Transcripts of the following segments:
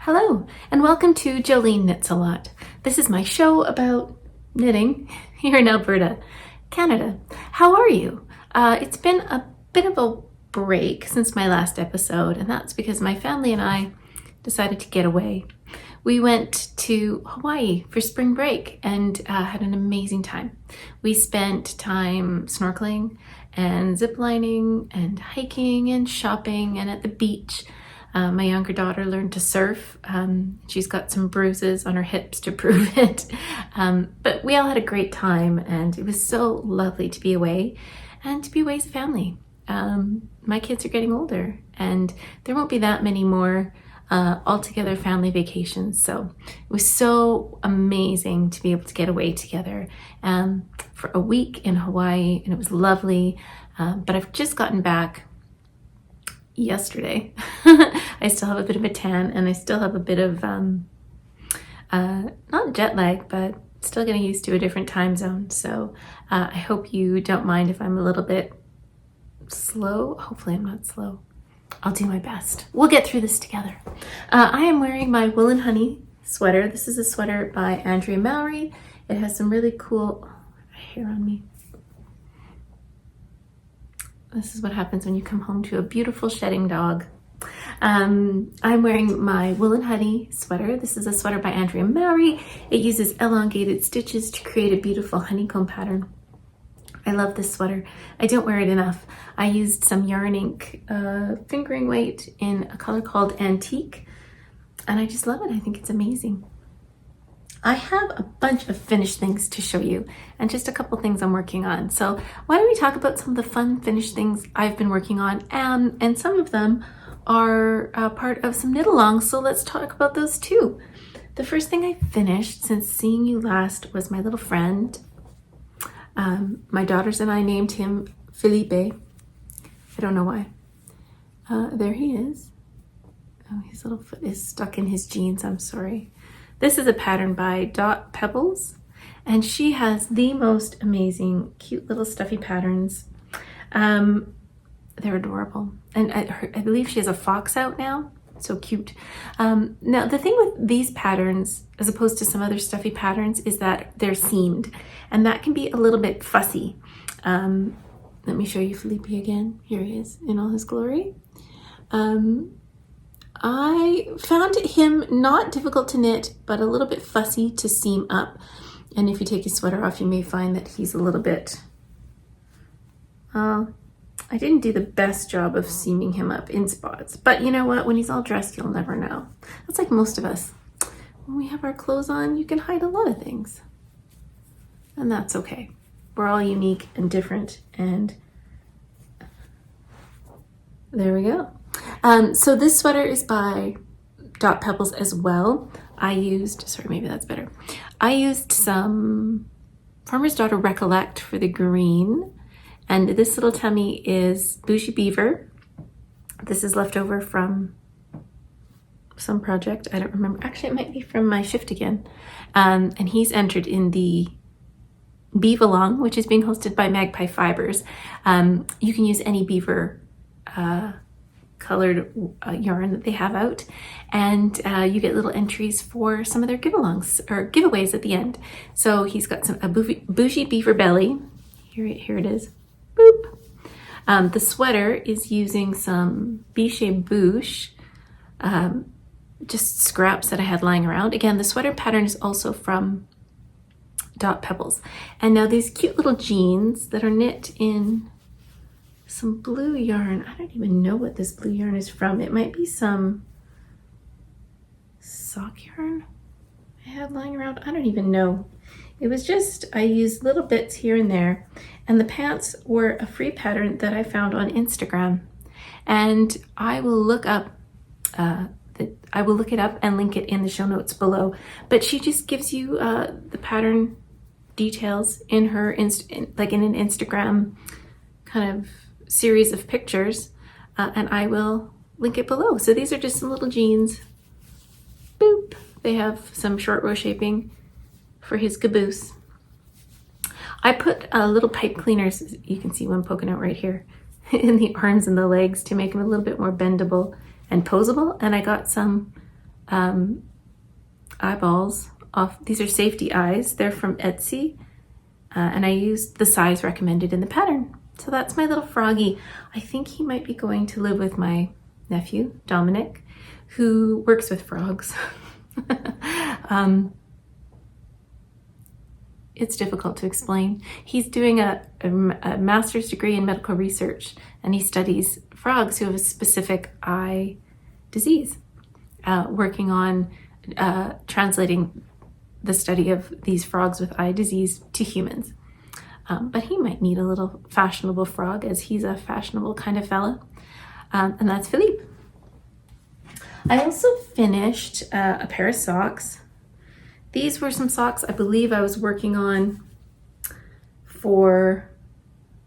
Hello, and welcome to Joline Knits a Lot. This is my show about knitting here in Alberta, Canada. How are you? It's been a bit of a break since my last episode, and that's because my family and I decided to get away. We went to Hawaii for spring break and had an amazing time. We spent time snorkeling and ziplining and hiking and shopping and at the beach. My younger daughter learned to surf. She's got some bruises on her hips to prove it. But we all had a great time, and it was so lovely to be away and to be away as a family. My kids are getting older, and there won't be that many more all-together family vacations. So it was so amazing to be able to get away together for a week in Hawaii, and it was lovely. But I've just gotten back yesterday. I still have a bit of a tan, and I still have a bit of not jet lag, but still getting used to a different time zone. So I hope you don't mind if I'm a little bit slow. Hopefully I'm not slow. I'll do my best. We'll get through this together. I am wearing my Wool and Honey sweater. This is a sweater by Andrea Mallory. It has some really cool hair on me. This is what happens when you come home to a beautiful shedding dog. I'm wearing my Wool and Honey sweater. This is a sweater by Andrea Mallory. It uses elongated stitches to create a beautiful honeycomb pattern. I love this sweater. I don't wear it enough. I used some yarn ink fingering weight in a color called Antique, and I just love it. I think it's amazing. I have a bunch of finished things to show you and just a couple things I'm working on. So why don't we talk about some of the fun finished things I've been working on, and some of them are part of some knit alongs, so let's talk about those too. The first thing I finished since seeing you last was my little friend. My daughters and I named him Felipe. I don't know why. There he is. Oh, his little foot is stuck in his jeans. I'm sorry. This is a pattern by Dot Pebbles, and she has the most amazing, cute little stuffy patterns. They're adorable. And I believe she has a fox out now. So cute. Now, the thing with these patterns, as opposed to some other stuffy patterns, is that they're seamed, and that can be a little bit fussy. Let me show you Felipe again. Here he is in all his glory. I found him not difficult to knit, but a little bit fussy to seam up. And if you take his sweater off, you may find that he's a little bit... I didn't do the best job of seaming him up in spots. But you know what? When he's all dressed, you'll never know. That's like most of us. When we have our clothes on, you can hide a lot of things. And that's okay. We're all unique and different. And there we go. So this sweater is by Dot Pebbles as well. I used some Farmer's Daughter Recollect for the green. And this little tummy is Bougie Beaver. This is left over from some project. I don't remember. Actually, it might be from my Shiftigan. And he's entered in the Beav Along, which is being hosted by Magpie Fibers. You can use any beaver colored yarn that they have out, and you get little entries for some of their give-alongs or giveaways at the end. So he's got a Bougie Beaver belly. Here it is. Boop. The sweater is using some Biche Bouche, just scraps that I had lying around. Again, the sweater pattern is also from Dot Pebbles. And now these cute little jeans that are knit in some blue yarn. I don't even know what this blue yarn is from. It might be some sock yarn I had lying around. I don't even know. It was just, I used little bits here and there. And the pants were a free pattern that I found on Instagram. And I will look up, it up and link it in the show notes below. But she just gives you the pattern details in her, like in an Instagram kind of series of pictures. And I will link it below. So these are just some little jeans. Boop. They have some short row shaping for his caboose. I put little pipe cleaners, you can see one poking out right here, in the arms and the legs to make them a little bit more bendable and posable. And I got some eyeballs off. These are safety eyes. They're from Etsy. And I used the size recommended in the pattern. So that's my little froggy. I think he might be going to live with my nephew, Dominic, who works with frogs. It's difficult to explain. He's doing a master's degree in medical research, and he studies frogs who have a specific eye disease, working on translating the study of these frogs with eye disease to humans. But he might need a little fashionable frog, as he's a fashionable kind of fella. And that's Felipe. I also finished a pair of socks. These were some socks I believe I was working on for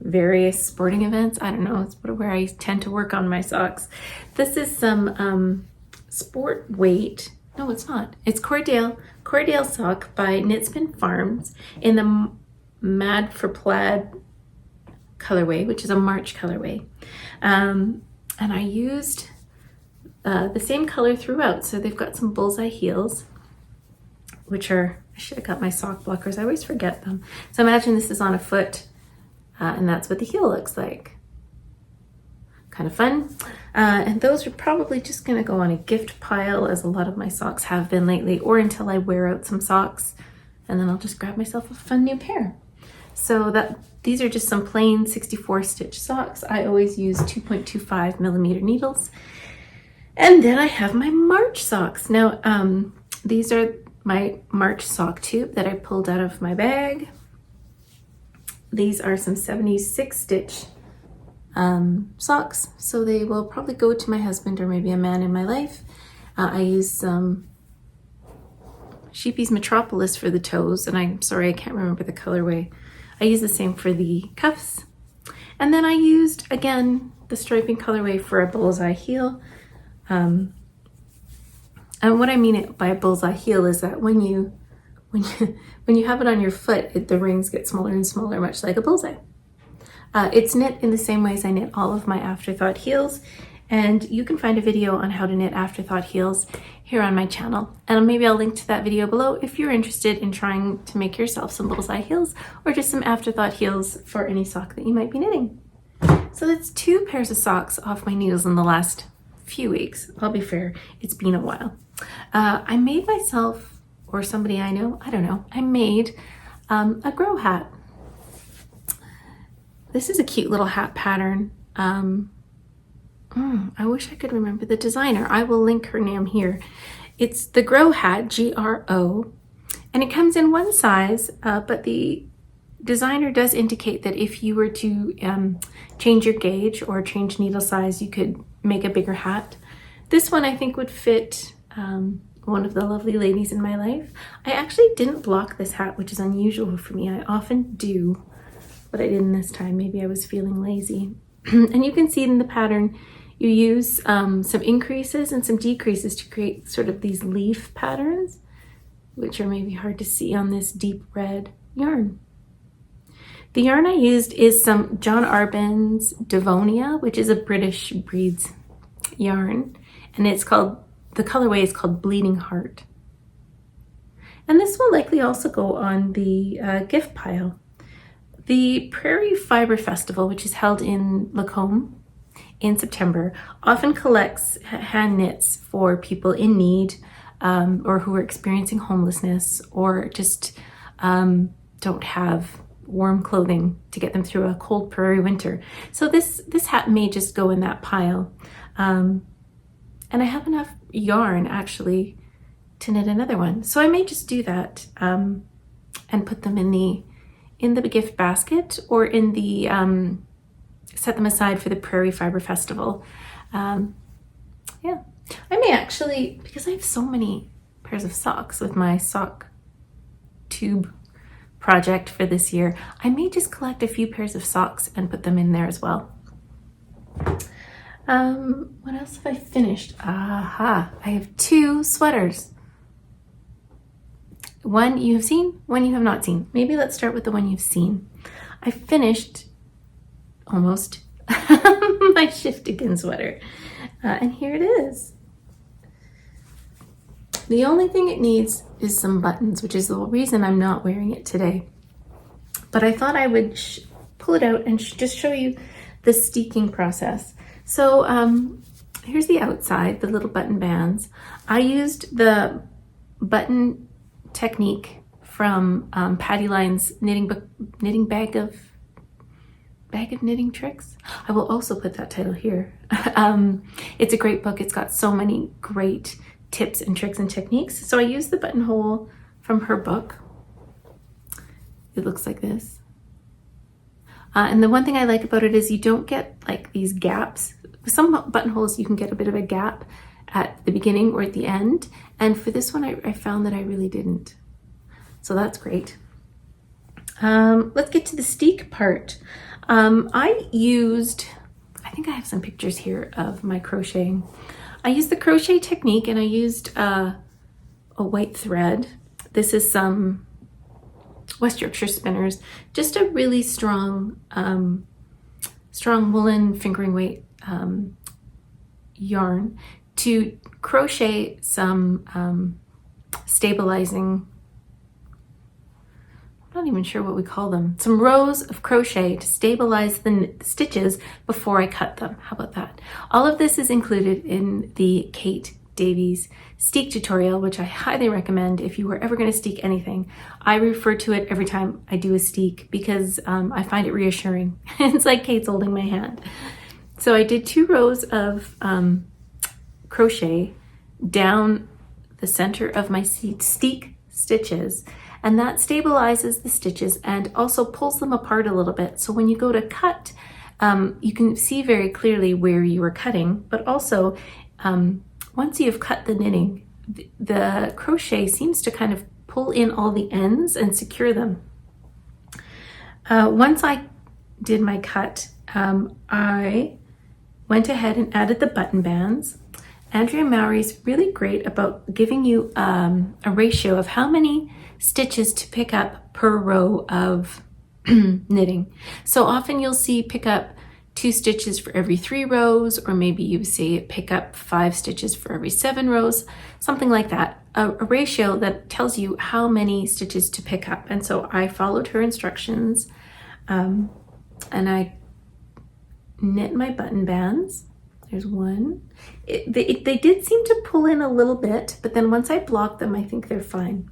various sporting events. I don't know, it's where I tend to work on my socks. This is some sport weight. No, it's not. It's Cordale sock by Knitspin Farms in the Mad for Plaid colorway, which is a March colorway. And I used the same color throughout. So they've got some bullseye heels, which are, I should have got my sock blockers. I always forget them. So imagine this is on a foot, and that's what the heel looks like. Kind of fun. And those are probably just gonna go on a gift pile, as a lot of my socks have been lately, or until I wear out some socks, and then I'll just grab myself a fun new pair. So these are just some plain 64 stitch socks. I always use 2.25 millimeter needles. And then I have my March socks. Now, these are my March sock tube that I pulled out of my bag. These are some 76 stitch socks, so they will probably go to my husband or maybe a man in my life. I use some Sheepy's Metropolis for the toes, and I'm sorry I can't remember the colorway. I use the same for the cuffs. And then I used, again, the striping colorway for a bullseye heel. And what I mean by a bullseye heel is that when you have it on your foot, the rings get smaller and smaller, much like a bullseye. It's knit in the same way as I knit all of my Afterthought heels, and you can find a video on how to knit Afterthought heels here on my channel. And maybe I'll link to that video below if you're interested in trying to make yourself some bullseye heels or just some Afterthought heels for any sock that you might be knitting. So that's 2 pairs of socks off my needles in the last few weeks. I'll be fair, it's been a while. I made myself, or somebody I know, I don't know, I made a grow hat. This is a cute little hat pattern. I wish I could remember the designer. I will link her name here. It's the Grow Hat, G-R-O, and it comes in one size, but the designer does indicate that if you were to change your gauge or change needle size, you could make a bigger hat. This one I think would fit one of the lovely ladies in my life. I actually didn't block this hat, which is unusual for me. I often do, but I didn't this time. Maybe I was feeling lazy. And you can see in the pattern, you use some increases and some decreases to create sort of these leaf patterns, which are maybe hard to see on this deep red yarn. The yarn I used is some John Arbon's Devonia, which is a British breeds yarn, and it's called, the colorway is called Bleeding Heart. And this will likely also go on the gift pile. The Prairie Fiber Festival, which is held in Lacombe in September, often collects hand knits for people in need, or who are experiencing homelessness, or just don't have warm clothing to get them through a cold prairie winter. So this hat may just go in that pile. And I have enough yarn actually to knit another one. So I may just do that and put them in the gift basket, or in the set them aside for the Prairie Fiber Festival. Yeah, I may actually, because I have so many pairs of socks with my sock tube project for this year, I may just collect a few pairs of socks and put them in there as well. What else have I finished? Aha, I have 2 sweaters. One you have seen, one you have not seen. Maybe let's start with the one you've seen. I finished almost my Shiftigan sweater, and here it is. The only thing it needs is some buttons, which is the reason I'm not wearing it today. But I thought I would pull it out and just show you the steeking process. So here's the outside, the little button bands. I used the button technique from Patty Line's knitting bag of knitting tricks. I will also put that title here. It's a great book. It's got so many great tips and tricks and techniques. So I used the buttonhole from her book. It looks like this. And the one thing I like about it is you don't get like these gaps. With some buttonholes you can get a bit of a gap at the beginning or at the end. And for this one I found that I really didn't. So that's great. Let's get to the steek part. I think I have some pictures here of my crocheting. I used the crochet technique and I used a white thread. This is some West Yorkshire spinners, just a really strong woolen fingering weight yarn to crochet some stabilizing, I'm not even sure what we call them, some rows of crochet to stabilize the stitches before I cut them. How about that? All of this is included in the Kate Davies steek tutorial, which I highly recommend if you were ever going to steek anything. I refer to it every time I do a steek because I find it reassuring. It's like Kate's holding my hand. So I did 2 rows of crochet down the center of my steek stitches, and that stabilizes the stitches and also pulls them apart a little bit. So when you go to cut, you can see very clearly where you are cutting, but also once you've cut the knitting, the crochet seems to kind of pull in all the ends and secure them. Once I did my cut, I went ahead and added the button bands. Andrea Mowry's really great about giving you a ratio of how many stitches to pick up per row of knitting. So often you'll see pick up 2 stitches for every 3 rows, or maybe you say pick up 5 stitches for every 7 rows, something like that. A ratio that tells you how many stitches to pick up. And so I followed her instructions and I knit my button bands. There's one. They did seem to pull in a little bit, but then once I blocked them, I think they're fine.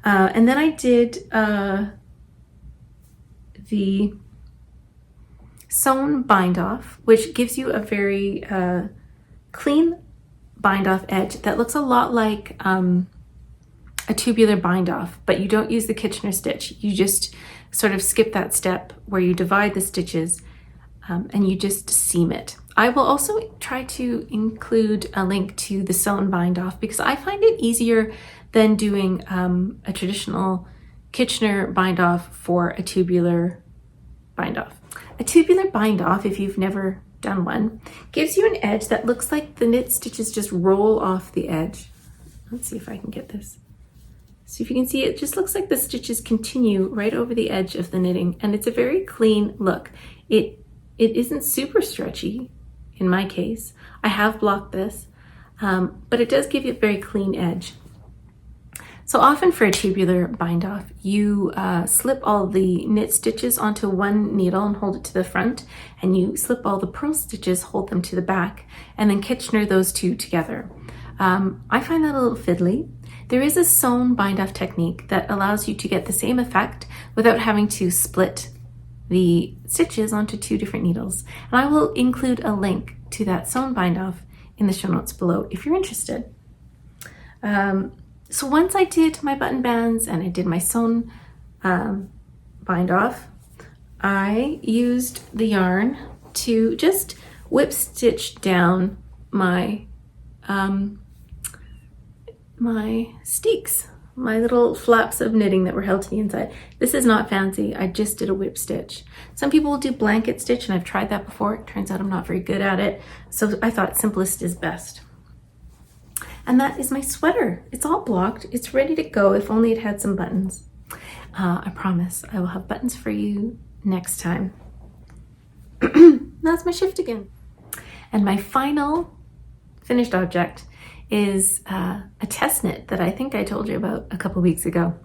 And then I did the sewn bind off, which gives you a very clean bind off edge that looks a lot like a tubular bind off, but you don't use the Kitchener stitch. You just sort of skip that step where you divide the stitches and you just seam it. I will also try to include a link to the sewn bind off because I find it easier than doing a traditional Kitchener bind off for a tubular bind off. A tubular bind off, if you've never done one, gives you an edge that looks like the knit stitches just roll off the edge. Let's see if I can get this. So if you can see, it just looks like the stitches continue right over the edge of the knitting, and it's a very clean look. It isn't super stretchy in my case. I have blocked this, but it does give you a very clean edge. So often for a tubular bind off, you slip all the knit stitches onto one needle and hold it to the front, and you slip all the purl stitches, hold them to the back, and then Kitchener those two together. I find that a little fiddly. There is a sewn bind off technique that allows you to get the same effect without having to split the stitches onto 2 different needles. And I will include a link to that sewn bind off in the show notes below if you're interested. So once I did my button bands and I did my sewn bind off, I used the yarn to just whip stitch down my my steeks, my little flaps of knitting that were held to the inside. This is not fancy. I just did a whip stitch. Some people will do blanket stitch, and I've tried that before. It turns out I'm not very good at it. So I thought simplest is best. And that is my sweater. It's all blocked. It's ready to go if only it had some buttons. I promise I will have buttons for you next time. That's my Shiftigan. And my final finished object is a test knit that I think I told you about a couple weeks ago.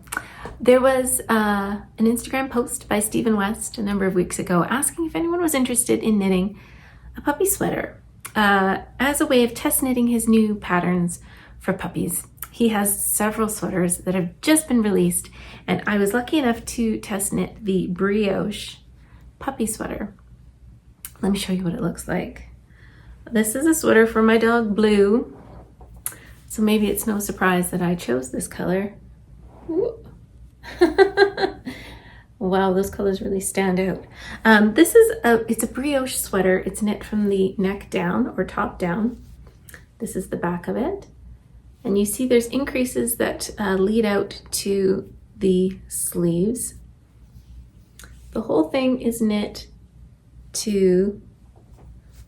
There was an Instagram post by Stephen West a number of weeks ago asking if anyone was interested in knitting a puppy sweater as a way of test knitting his new patterns for puppies. He has several sweaters that have just been released, and I was lucky enough to test knit the Brioche Puppy Sweater. Let me show you what it looks like. This is a sweater for my dog Blue, so maybe it's no surprise that I chose this color. Wow, those colors really stand out. It's a brioche sweater. It's knit from the neck down or top down. This is the back of it. And you see there's increases that lead out to the sleeves. The whole thing is knit to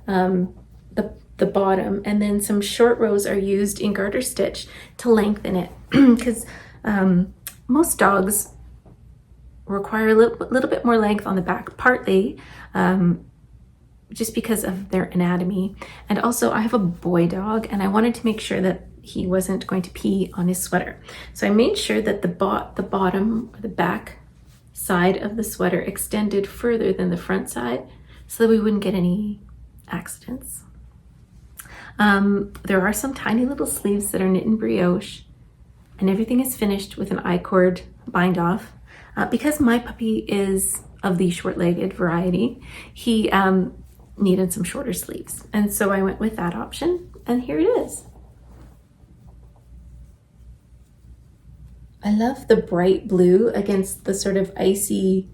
the bottom, and then some short rows are used in garter stitch to lengthen it because most dogs require a little bit more length on the back, partly just because of their anatomy. And also I have a boy dog and I wanted to make sure that he wasn't going to pee on his sweater. So I made sure that the bottom or the back side of the sweater extended further than the front side so that we wouldn't get any accidents. There are some tiny little sleeves that are knit in brioche, and everything is finished with an I-cord bind off. Because my puppy is of the short-legged variety, he needed some shorter sleeves. And so I went with that option, and here it is. I love the bright blue against the sort of icy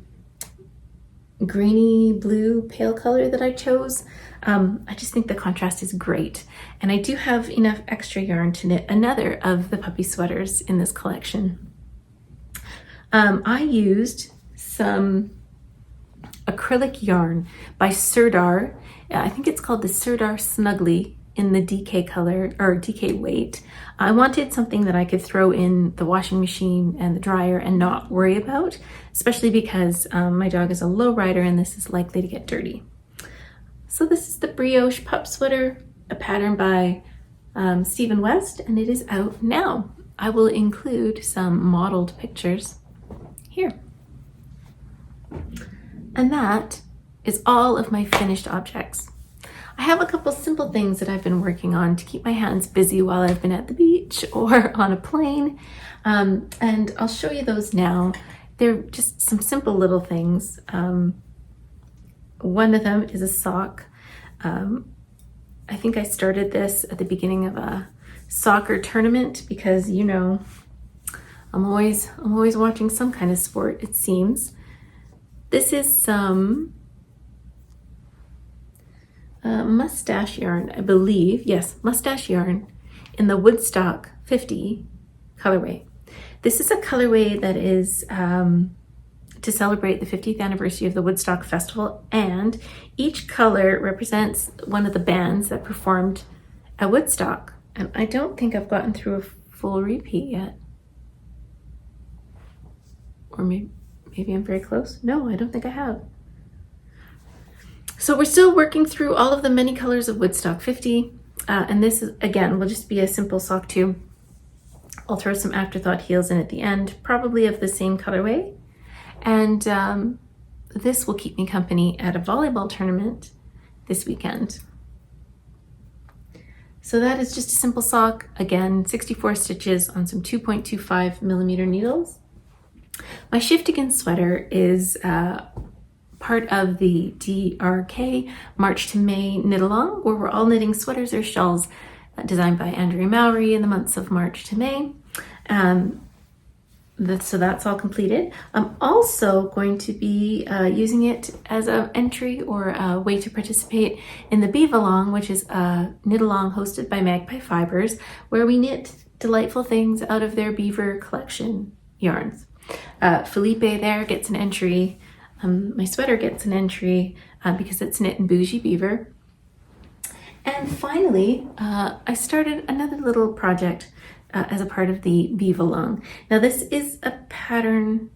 greeny blue pale color that I chose. I just think the contrast is great. And I do have enough extra yarn to knit another of the puppy sweaters in this collection. I used some acrylic yarn by Sirdar. I think it's called the Sirdar Snuggly in the DK color or DK weight. I wanted something that I could throw in the washing machine and the dryer and not worry about, especially because my dog is a low rider and this is likely to get dirty. So this is the Brioche Pup Sweater, a pattern by Stephen West, and it is out now. I will include some modeled pictures here. And that is all of my finished objects. I have a couple simple things that I've been working on to keep my hands busy while I've been at the beach or on a plane, and I'll show you those now. They're just some simple little things. One of them is a sock. I think I started this at the beginning of a soccer tournament because, you know, I'm always watching some kind of sport, it seems. This is some mustache yarn, I believe. Yes, mustache yarn in the Woodstock 50 colorway. This is a colorway that is to celebrate the 50th anniversary of the Woodstock Festival, and each color represents one of the bands that performed at Woodstock. And I don't think I've gotten through a full repeat yet. Or maybe I'm very close. No, I don't think I have. So we're still working through all of the many colors of Woodstock 50. And this, is, again, will just be a simple sock too. I'll throw some afterthought heels in at the end, probably of the same colorway. And this will keep me company at a volleyball tournament this weekend. So that is just a simple sock. Again, 64 stitches on some 2.25 millimeter needles. My Shiftigan sweater is part of the DRK March to May knit along, where we're all knitting sweaters or shawls designed by Andrea Mowry in the months of March to May. So that's all completed. I'm also going to be using it as an entry or a way to participate in the Beav Along, which is a knit along hosted by Magpie Fibers, where we knit delightful things out of their beaver collection yarns. Felipe there gets an entry. My sweater gets an entry because it's knit in Bougie Beaver. And finally, I started another little project as a part of the Beav Along. Now this is a pattern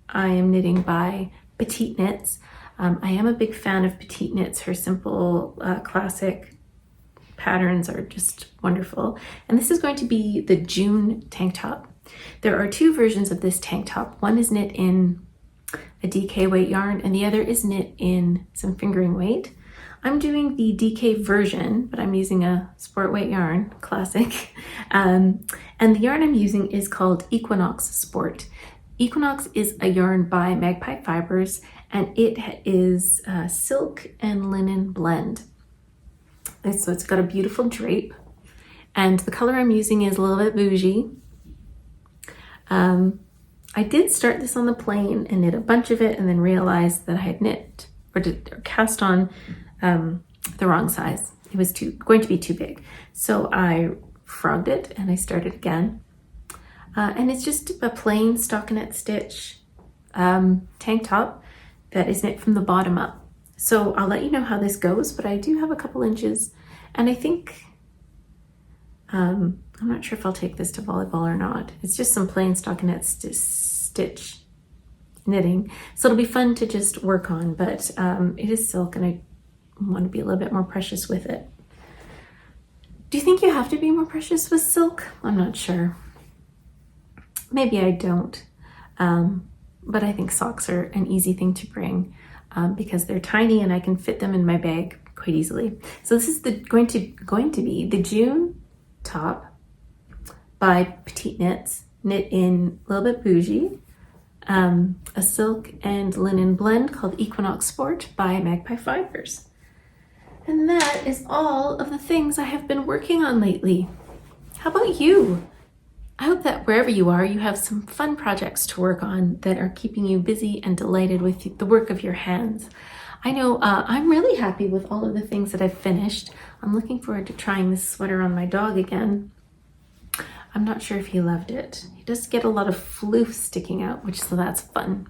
I am knitting by Petite Knits. I am a big fan of Petite Knits, her simple classic patterns are just wonderful. And this is going to be the June tank top. There are two versions of this tank top. One is knit in a DK weight yarn and the other is knit in some fingering weight. I'm doing the DK version, but I'm using a sport weight yarn, classic. And the yarn I'm using is called Equinox Sport. Equinox is a yarn by Magpie Fibers, and it is a silk and linen blend. And so it's got a beautiful drape, and the color I'm using is a little bit bougie. I did start this on the plain and knit a bunch of it and then realized that I had knit or cast on the wrong size. It was going to be too big. So I frogged it and I started again. And it's just a plain stockinette stitch tank top that is knit from the bottom up. So I'll let you know how this goes, but I do have a couple inches, and I think, I'm not sure if I'll take this to volleyball or not. It's just some plain stockinette stitch knitting. So it'll be fun to just work on, but it is silk and I want to be a little bit more precious with it. Do you think you have to be more precious with silk? I'm not sure. Maybe I don't. But I think socks are an easy thing to bring because they're tiny and I can fit them in my bag quite easily. So this is going to be the June top by Petite Knits, knit in a little bit bougie, a silk and linen blend called Equinox Sport by Magpie Fibers. And that is all of the things I have been working on lately. How about you? I hope that wherever you are, you have some fun projects to work on that are keeping you busy and delighted with the work of your hands. I know I'm really happy with all of the things that I've finished. I'm looking forward to trying this sweater on my dog again. I'm not sure if he loved it. He does get a lot of floof sticking out, so that's fun.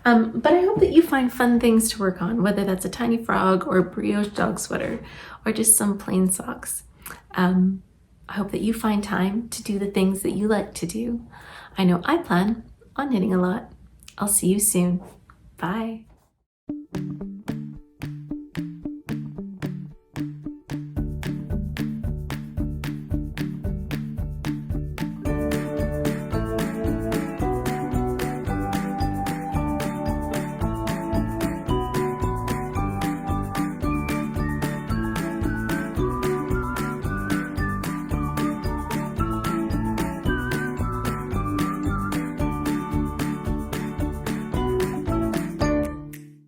But I hope that you find fun things to work on, whether that's a tiny frog or a brioche dog sweater or just some plain socks. I hope that you find time to do the things that you like to do. I know I plan on knitting a lot. I'll see you soon. Bye.